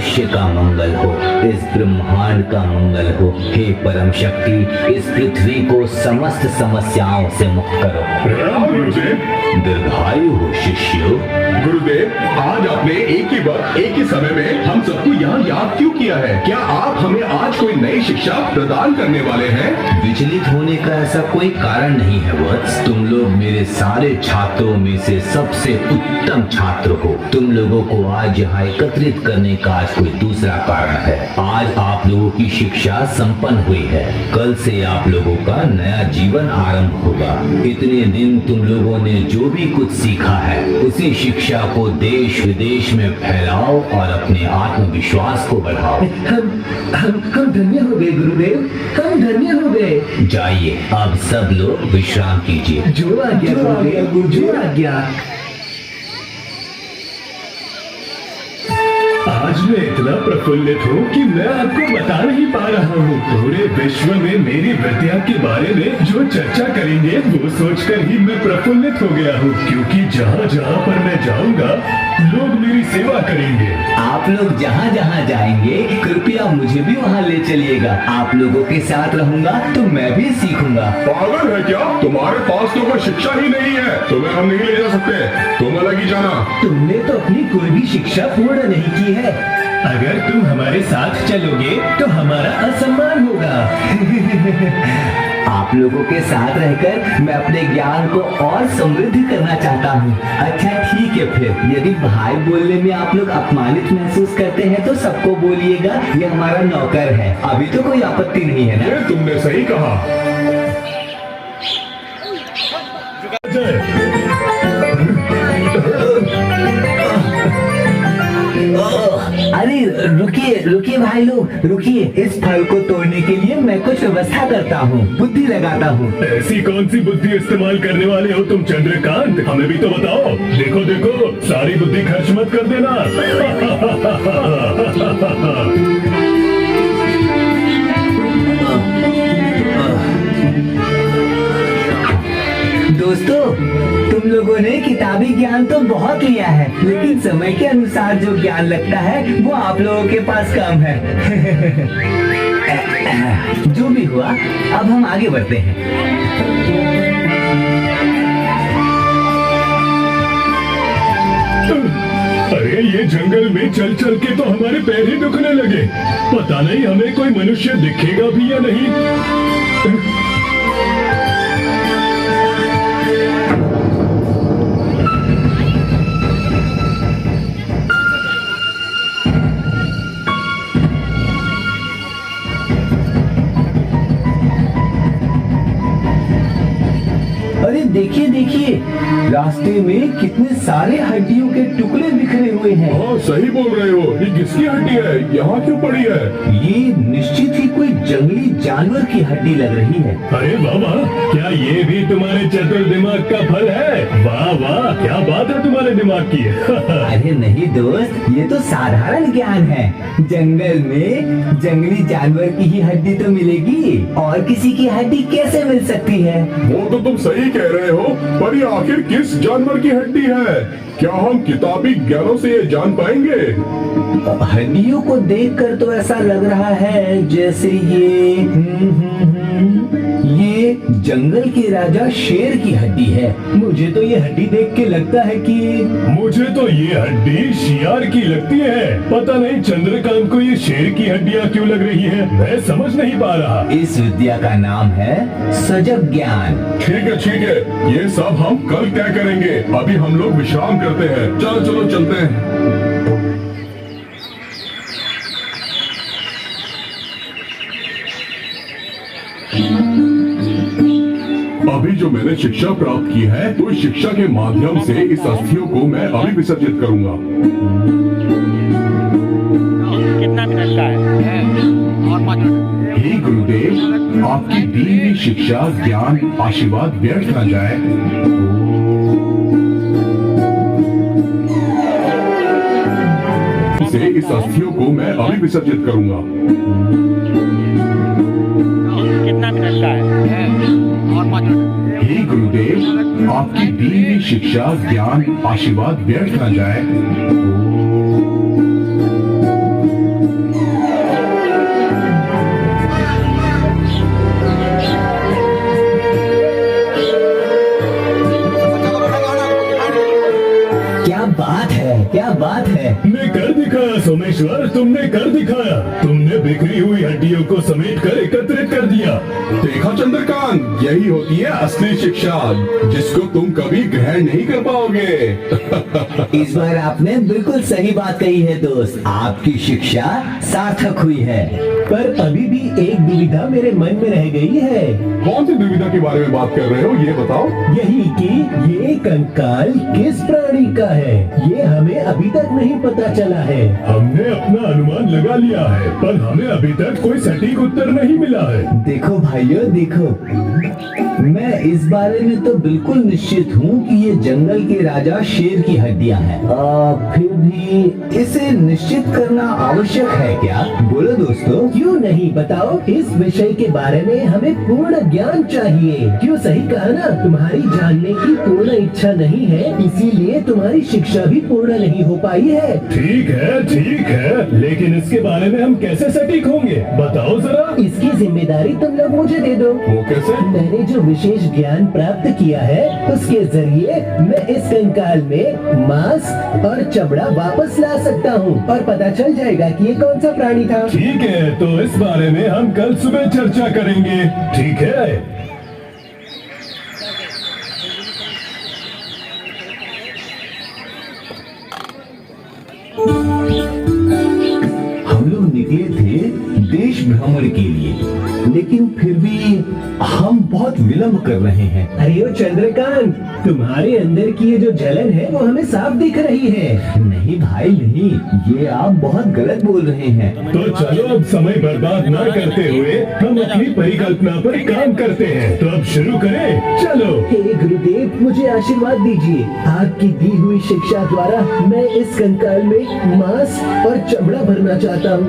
मनुष्य का मंगल हो, इस ब्रह्मांड का मंगल हो। हे परम शक्ति, इस पृथ्वी को समस्त समस्याओं से मुक्त करो। प्रणाम गुरुदेव। दीर्घायु हो शिष्यो। गुरुदेव, आज आपने एक ही वक्त एक ही समय में हम सबको यहाँ याद क्यों किया है? क्या आप हमें आज कोई नई शिक्षा प्रदान करने वाले हैं? विचलित होने का ऐसा कोई कारण नहीं है वत्स। तुम लोग मेरे सारे छात्रों में से सबसे उत्तम छात्र हो। तुम लोगों को आज यहाँ एकत्रित करने का आज कोई दूसरा कारण है। आज आप लोगों की शिक्षा संपन्न हुई है। कल से आप लोगों का नया जीवन आरंभ होगा। इतने दिन तुम लोगों ने जो भी कुछ सीखा है, उसी शिक्षा को देश विदेश में फैलाओ और अपने आत्मविश्वास को बढ़ाओ। हम धन्य हो गए गुरुदेव, हम धन्य हो गए। जाइए, अब सब लोग विश्राम कीजिए। जो आज्ञा गुरुदेव, जो आज्ञा। आज मैं इतना प्रफुल्लित हूँ कि मैं आपको बता नहीं पा रहा हूँ। पूरे विश्व में मेरी विद्या के बारे में जो चर्चा करेंगे वो सोचकर ही मैं प्रफुल्लित हो गया हूँ, क्योंकि जहाँ जहाँ पर मैं जाऊँगा लोग मेरी सेवा करेंगे। आप लोग जहाँ जहाँ जाएंगे कृपया मुझे भी वहाँ ले चलिएगा। आप लोगों के साथ रहूँगा तो मैं भी सीखूंगा। पागल है क्या? तुम्हारे पास तो कोई शिक्षा ही नहीं है, तुम्हें हम नहीं ले जा सकते। तुम अलग ही जाना। तुमने तो अपनी कोई भी शिक्षा पूर्ण नहीं की है। अगर तुम हमारे साथ चलोगे तो हमारा असम्मान होगा। आप लोगों के साथ रहकर मैं अपने ज्ञान को और समृद्ध करना चाहता हूँ। अच्छा ठीक है, फिर यदि भाई बोलने में आप लोग अपमानित महसूस करते हैं तो सबको बोलिएगा, ये हमारा नौकर है। अभी तो कोई आपत्ति नहीं है ना? ये तुमने सही कहा। अरे रुकिए रुकिए भाई लोग, रुकिए। इस फल को तोड़ने के लिए मैं कुछ व्यवस्था करता हूँ, बुद्धि लगाता हूँ। ऐसी कौन सी बुद्धि इस्तेमाल करने वाले हो तुम चंद्रकांत? हमें भी तो बताओ। देखो देखो, सारी बुद्धि खर्च मत कर देना। दोस्तों, तुम लोगों ने किताबी ज्ञान तो बहुत लिया है, लेकिन समय के अनुसार जो ज्ञान लगता है वो आप लोगों के पास कम है। जो भी हुआ, अब हम आगे बढ़ते हैं। अरे ये जंगल में चल चल के तो हमारे पैर ही दुखने लगे। पता नहीं हमें कोई मनुष्य दिखेगा भी या नहीं। अरे देखिए देखिए, रास्ते में कितने सारे हड्डियों के टुकड़े बिखरे हुए हैं। हाँ सही बोल रहे हो। ये किसकी हड्डी है? यहाँ क्यों पड़ी है? ये निश्चित ही कोई जंगली जानवर की हड्डी लग रही है। अरे बाबा, क्या ये भी तुम्हारे चतुर दिमाग का फल है? वाह वाह, क्या बात है तुम्हारे दिमाग की। अरे नहीं दोस्त, ये तो साधारण ज्ञान है। जंगल में जंगली जानवर की ही हड्डी तो मिलेगी, और किसी की हड्डी कैसे मिल सकती है? वो तो तुम सही कह रहे हो, पर ये आखिर किस जानवर की हड्डी है? क्या हम किताबी ज्ञानों से ये जान पाएंगे? हड्डियों को देखकर तो ऐसा लग रहा है जैसे ये जंगल के राजा शेर की हड्डी है। मुझे तो ये हड्डी देख के लगता है कि मुझे तो ये हड्डी शियार की लगती है। पता नहीं चंद्रकांत को ये शेर की हड्डियाँ क्यों लग रही है, मैं समझ नहीं पा रहा। इस विद्या का नाम है सजग ज्ञान। ठीक है, ये सब हम कल तय करेंगे। अभी हम लोग विश्राम करते हैं। चलो चलो चलते हैं। अभी जो मैंने शिक्षा प्राप्त की है, तो इस शिक्षा के माध्यम से इस अस्थियों को मैं अभी विसर्जित करूंगा। कितना मिनट का है? और 5 मिनट। हे गुरुदेव, आपकी दी हुई शिक्षा, ज्ञान, आशीर्वाद व्यर्थ न जाए। से इस अस्थियों को मैं अभी विसर्जित करूंगा। कितना मिनट का है? और 5 मिनट। हे गुरुदेव, आपकी दी हुई शिक्षा, ज्ञान, आशीर्वाद व्यर्थ न जाए। क्या बात है। ने कर दिखाया सोमेश्वर, तुमने कर दिखाया। तुमने बिखरी हुई हड्डियों को समेट कर एकत्रित कर दिया। देखा चंद्रकांत, यही होती है असली शिक्षा, जिसको तुम कभी ग्रहण नहीं कर पाओगे। इस बार आपने बिल्कुल सही बात कही है दोस्त, आपकी शिक्षा सार्थक हुई है। पर अभी भी एक दुविधा मेरे मन में रह गई है। कौन सी दुविधा के बारे में बात कर रहे हो, ये बताओ। यही कि ये कंकाल किस प्राणी का है, ये हमें अभी तक नहीं पता चला है। हमने अपना अनुमान लगा लिया है, पर हमें अभी तक कोई सटीक उत्तर नहीं मिला है। देखो भाइयों देखो, मैं इस बारे में तो बिल्कुल निश्चित हूँ कि ये जंगल के राजा शेर की हड्डियाँ हैं। फिर भी इसे निश्चित करना आवश्यक है क्या? बोलो दोस्तों। क्यों नहीं, बताओ। इस विषय के बारे में हमें पूर्ण ज्ञान चाहिए। क्यों, सही कहा ना, तुम्हारी जानने की पूर्ण इच्छा नहीं है, इसीलिए तुम्हारी शिक्षा भी पूर्ण नहीं हो पाई है। ठीक है, लेकिन इसके बारे में हम कैसे सटीक होंगे, बताओ जरा। इसकी जिम्मेदारी तुम लोग मुझे दे दो। वो कैसे? मैंने जो विशेष ज्ञान प्राप्त किया है, उसके जरिए मैं इस कंकाल में मांस और चमड़ा वापस ला सकता हूँ और पता चल जाएगा कि ये कौन सा प्राणी था। ठीक है, तो इस बारे में हम कल सुबह चर्चा करेंगे, ठीक है। हम लोग निकले थे देश भ्रमण के लिए, लेकिन फिर भी हम बहुत विलंब कर रहे हैं। अरे ओ चंद्रकांत, तुम्हारे अंदर की ये जो जलन है वो हमें साफ दिख रही है। नहीं भाई नहीं, ये आप बहुत गलत बोल रहे हैं। तो चलो अब समय बर्बाद न करते हुए हम अपनी परिकल्पना पर काम करते हैं। तो अब शुरू करें, चलो। हे गुरुदेव, मुझे आशीर्वाद दीजिए। आपकी दी हुई शिक्षा द्वारा मैं इस कंकाल में मांस और चमड़ा भरना चाहता हूँ।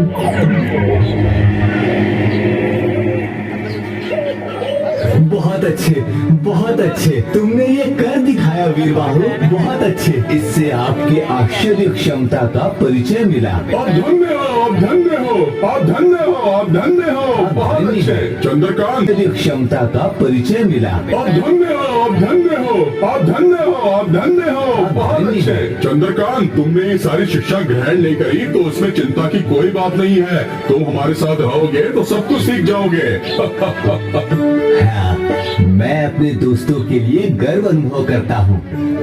बहुत अच्छे, तुमने ये कर दिखाया वीरबाहु, बहुत अच्छे। इससे आपके आश्चर्य क्षमता का परिचय मिला। आप धन्य हो, आप धन्य हो, आप धन्य हो, आप धन्य हो, बहुत अच्छे। चंद्रकांत, आश्चर्य क्षमता का परिचय मिला। आप धन्य हो, आप धन्य हो, आप धन्य हो, आप धन्य हो, बहुत अच्छे। चंद्रकांत, तुमने ये सारी शिक्षा ग्रहण नहीं करी तो उसमें चिंता की कोई बात नहीं है। तुम हमारे साथ रहोगे तो सब कुछ सीख जाओगे। हाँ, मैं अपने दोस्तों के लिए गर्व अनुभव करता हूँ।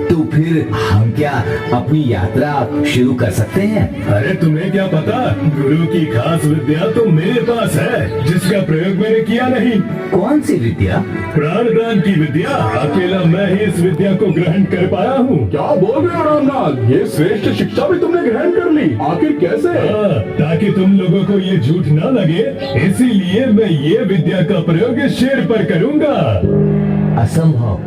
तो फिर हम क्या अपनी यात्रा शुरू कर सकते हैं? अरे तुम्हें क्या पता, गुरु की खास विद्या तो मेरे पास है, जिसका प्रयोग मैंने किया नहीं। कौन सी विद्या? प्राणदान की विद्या। अकेला मैं ही इस विद्या को ग्रहण कर पाया हूँ। क्या बोल रहे हो रामनाथ, ये श्रेष्ठ शिक्षा भी तुमने ग्रहण कर ली, आखिर कैसे? ताकि तुम लोगों को ये झूठ न लगे, इसीलिए मैं ये विद्या का प्रयोग इस शेर पर करूँगा। असंभव,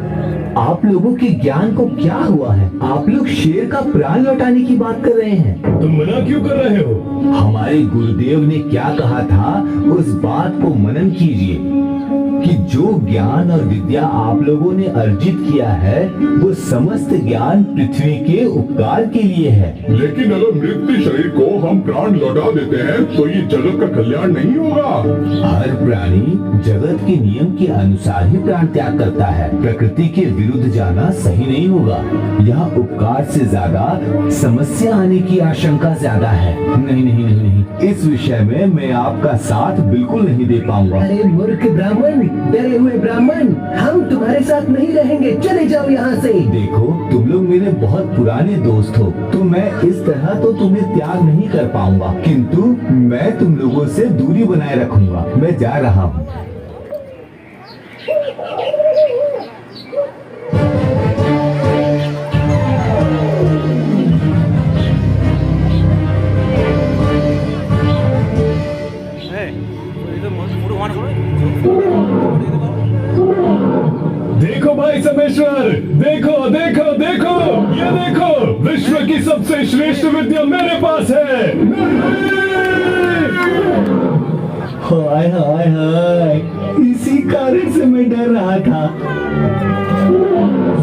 आप लोगों के ज्ञान को क्या हुआ है? आप लोग शेर का प्राण लौटाने की बात कर रहे हैं। तुम मना क्यों कर रहे हो? हमारे गुरुदेव ने क्या कहा था, उस बात को मनन कीजिए कि जो ज्ञान और विद्या आप लोगों ने अर्जित किया है, वो समस्त ज्ञान पृथ्वी के उपकार के लिए है। लेकिन अगर मृत शरीर को हम प्राण लौटा देते हैं तो ये जगत का कल्याण नहीं होगा। हर प्राणी जगत के नियम के अनुसार ही प्राण त्याग करता है। प्रकृति के विरुद्ध जाना सही नहीं होगा। यहाँ उपकार से ज्यादा समस्या आने की आशंका ज्यादा है। नहीं नहीं नहीं नहीं, इस विषय में मैं आपका साथ बिल्कुल नहीं दे पाऊंगा। अरे मूर्ख ब्राह्मण, डरे हुए ब्राह्मण, हम तुम्हारे साथ नहीं रहेंगे, चले जाओ यहाँ से। देखो, तुम लोग मेरे बहुत पुराने दोस्त हो, तो मैं इस तरह तो तुम्हें त्याग नहीं कर पाऊंगा, किंतु मैं तुम लोगों से दूरी बनाए रखूंगा। मैं जा रहा हूँ। देखो भाई समेश्वर, देखो देखो देखो, ये देखो, विश्व की सबसे श्रेष्ठ विद्या मेरे पास है। हाय हाय हाय, इसी कारण से मैं डर रहा था।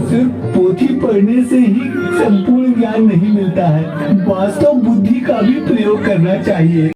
सिर्फ पोथी पढ़ने से ही संपूर्ण ज्ञान नहीं मिलता है, वास्तव बुद्धि का भी प्रयोग करना चाहिए।